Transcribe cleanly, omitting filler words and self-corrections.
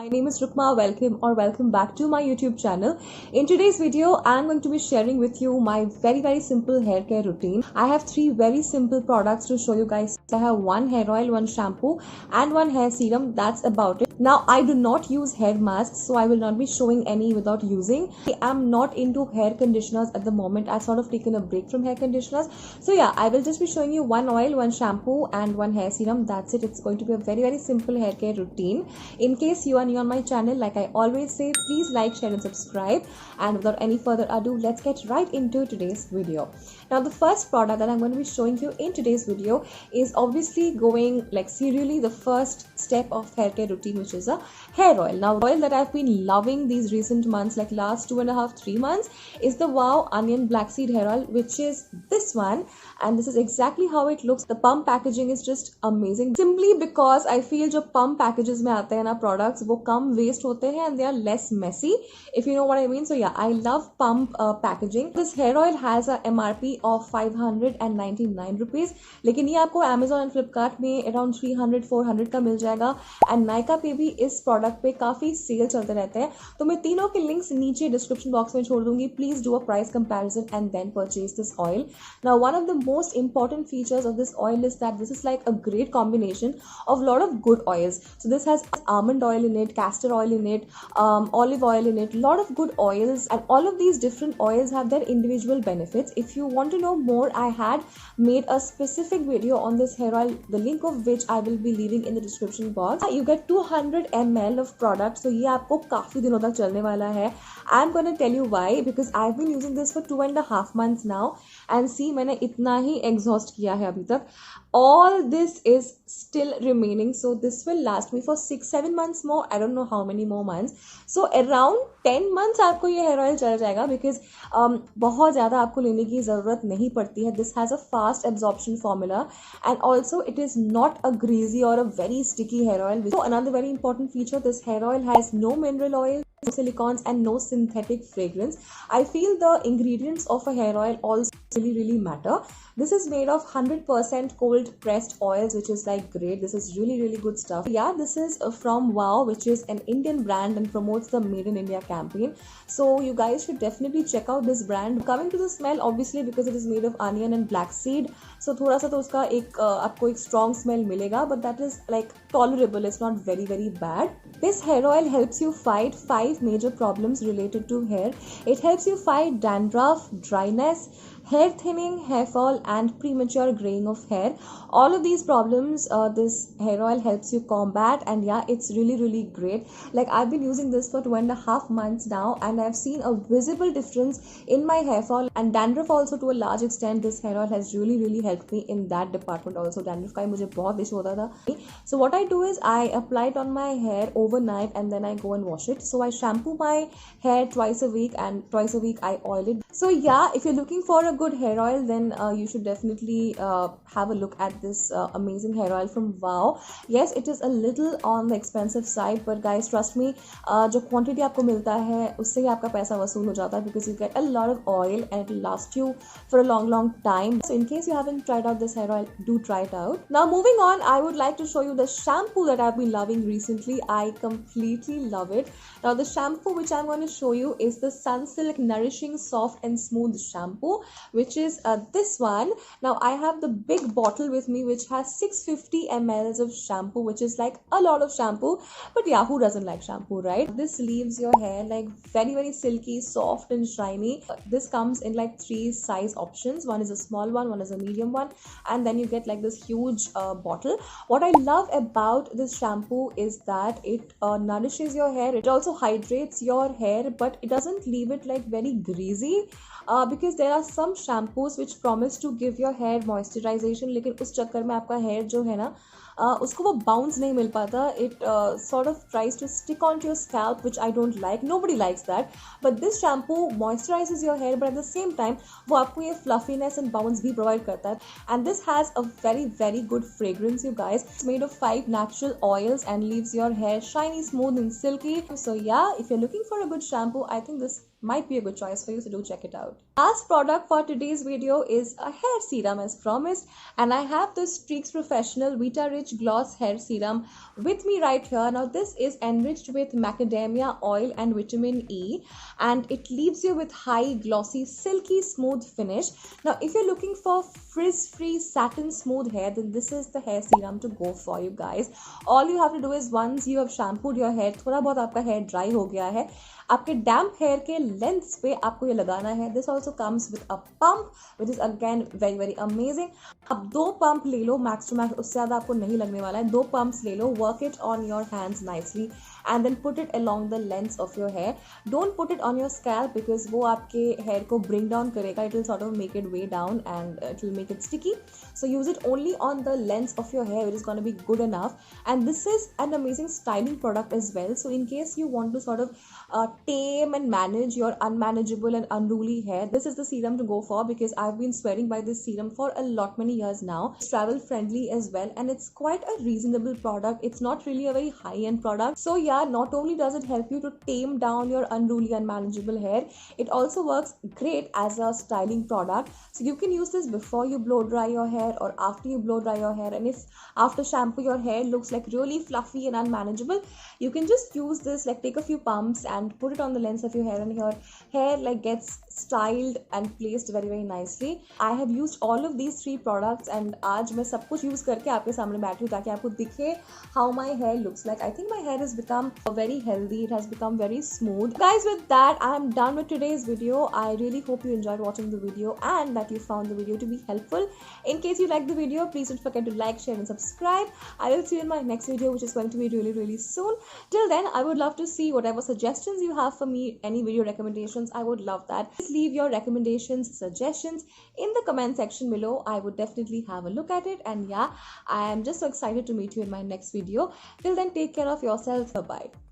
My name is Rukma. Welcome back to my YouTube channel. In today's video, I'm going to be sharing with you my very simple hair care routine. I have three very simple products to show you guys. I have one hair oil, one shampoo, and one hair serum. That's about it. Now, I do not use hair masks, so I will not be showing any without using. I'm not into hair conditioners at the moment. I've sort of taken a break from hair conditioners. So yeah, I will just be showing you one oil, one shampoo, and one hair serum. That's it. It's going to be a very simple hair care routine. In case you are new on my channel, like I always say, please like, share and subscribe. And without any further ado, let's get right into today's video. Now, the first product that I'm going to be showing you in today's video is obviously going like serially the first step of hair care routine, which is a hair oil. Now, oil that I've been loving these recent months, like last 2.5-3 months, is the Wow Onion Black Seed Hair Oil, which is this one. And this is exactly how it looks. The pump packaging is just amazing, simply because I feel जो pump packages में आते हैं ना products, वो कम waste होते हैं and they are less messy, if you know what I mean. So yeah, I love pump packaging. This hair oil has a MRP of 599 rupees, लेकिन ये आपको Amazon and Flipkart में around 300-400 का मिल जाएगा. And Nykaa पे भी इस product पे काफी सेल चलते रहते हैं. तो मैं तीनों के links नीचे description box में छोड़ दूंगी. Please do a price comparison and then purchase this oil. Now, one of the most important features of this oil is that this is like a great combination of a lot of good oils. So this has almond oil in it, castor oil in it, olive oil in it, a lot of good oils, and all of these different oils have their individual benefits. If you want to know more, I had made a specific video on this hair oil, the link of which I will be leaving in the description box. You get 200 ml of product, so ये आपको काफी दिनों तक चलने वाला है. I'm gonna tell you why, because I've been using this for 2.5 months now, and see, मैंने इतना ही exhaust किया है अभी तक. All this is still remaining, so this will last me for 6-7 months more. I don't know how many more months. So around 10 months आपको ये hair oil चल जाएगा, because बहुत ज़्यादा आपको लेने की ज़रूरत नहीं पड़ती है. This has a fast absorption formula, and also it is not a greasy or a very sticky hair oil. So another very important feature, this hair oil has no mineral oil, no silicons, and no synthetic fragrance. I feel the ingredients of a hair oil also really matter. This is made of 100% cold pressed oils, which is like great. This is really good stuff. Yeah, this is from Wow, which is an Indian brand and promotes the Made in India campaign. So you guys should definitely check out this brand. Coming to the smell, obviously because it is made of onion and black seed, so थोड़ा सा तो उसका एक आपको एक strong smell मिलेगा, but that is like tolerable. It's not very bad. This hair oil helps you fight 5 major problems related to hair. It helps you fight dandruff, dryness, hair thinning, hair fall, and premature graying of hair. All of these problems this hair oil helps you combat, and yeah, it's really great. Like, I've been using this for 2.5 months now, and I've seen a visible difference in my hair fall and dandruff also to a large extent. This hair oil has really helped me in that department also. Dandruff का मुझे बहुत issue होता था. So what I do is I apply it on my hair overnight, and then I go and wash it. So I shampoo my hair twice a week, and twice a week I oil it. So yeah, if you're looking for a good hair oil, then you should definitely have a look at this amazing hair oil from Wow. Yes, it is a little on the expensive side, but guys, trust me, जो quantity आपको मिलता है उससे ही आपका पैसा वसूल हो जाता है, because you get a lot of oil and it will last you for a long time. So in case you haven't tried out this hair oil, do try it out. Now, moving on, I would like to show you the shampoo that I've been loving recently. I completely love it. Now, the shampoo which I'm going to show you is the Sunsilk Nourishing Soft and Smooth Shampoo, which is this one. Now, I have the big bottle with me, which has 650 ml of shampoo, which is like a lot of shampoo. But yeah, who doesn't like shampoo, right? This leaves your hair like very silky, soft and shiny. This comes in like 3 size options. One is a small one is a medium one, and then you get like this huge bottle. What I love about this shampoo is that it nourishes your hair. It also hydrates your hair, but it doesn't leave it like very greasy. Because there are some shampoos which promise to give your hair moisturization, लेकिन उस चक्कर में आपका hair जो है ना उसको वो bounce नहीं मिल पाता. It sort of tries to stick onto your scalp, which I don't like. Nobody likes that. But this shampoo moisturizes your hair, but at the same time वो आपको ये fluffiness and bounce भी provide करता है. And this has a very good fragrance, you guys. It's made of 5 natural oils and leaves your hair shiny, smooth and silky. So yeah, if you're looking for a good shampoo, I think this might be a good choice for you, so do check it out. Last product for today's video is a hair serum as promised, and I have the Streaks Professional Vita Rich Gloss Hair Serum with me right here. Now this is enriched with macadamia oil and vitamin E, and it leaves you with high glossy silky smooth finish. Now if you're looking for frizz free satin smooth hair, then this is the hair serum to go for, you guys. All you have to do is, once you have shampooed your hair, थोड़ा बहुत आपका hair dry हो गया है, आपके डैम्प hair के lengths पे आपको ये लगाना है. This also comes with a pump which is again very very amazing. अब 2 पंप ले लो मैक्स टू मैक्स, उससे ज़्यादा आपको नहीं लगने वाला है. 2 पंप्स ले लो, work it on your hands nicely and then put it along the lengths of your hair. Don't put it on your scalp because वो आपके हेयर को ब्रिंग डाउन करेगा. It will sort of make it weigh down and it will make it sticky. So use it only on the length of your hair, which is going to be good enough. And this is an amazing styling product as well. So in case you want to sort of tame and manage your unmanageable and unruly hair, this is the serum to go for, because I've been swearing by this serum for a lot many years now. It's travel friendly as well, and it's quite a reasonable product. It's not really a very high end product. So yeah, not only does it help you to tame down your unruly unmanageable hair, it also works great as a styling product. So you can use this before you blow dry your hair or after you blow dry your hair. And if after shampoo your hair looks like really fluffy and unmanageable, you can just use this, like take a few pumps and put it on the length of your hair, and your hair like gets styled and placed very very nicely. I have used all of these 3 products, and आज मैं सब कुछ use करके आपके सामने बैठी हूँ ताकि आपको दिखे how my hair looks like. I think my hair has become very healthy. It has become very smooth. Guys, with that I am done with today's video. I really hope you enjoyed watching the video and that you found the video to be helpful. In case you like the video, please don't forget to like, share and subscribe. I will see you in my next video, which is going to be really really soon. Till then, I would love to see whatever suggestions you have for me, any video recommendations. I would love that. Please leave your recommendations, suggestions in the comment section below. I would definitely have a look at it. And yeah, I am just so excited to meet you in my next video. Till then, take care of yourself. Bye bye.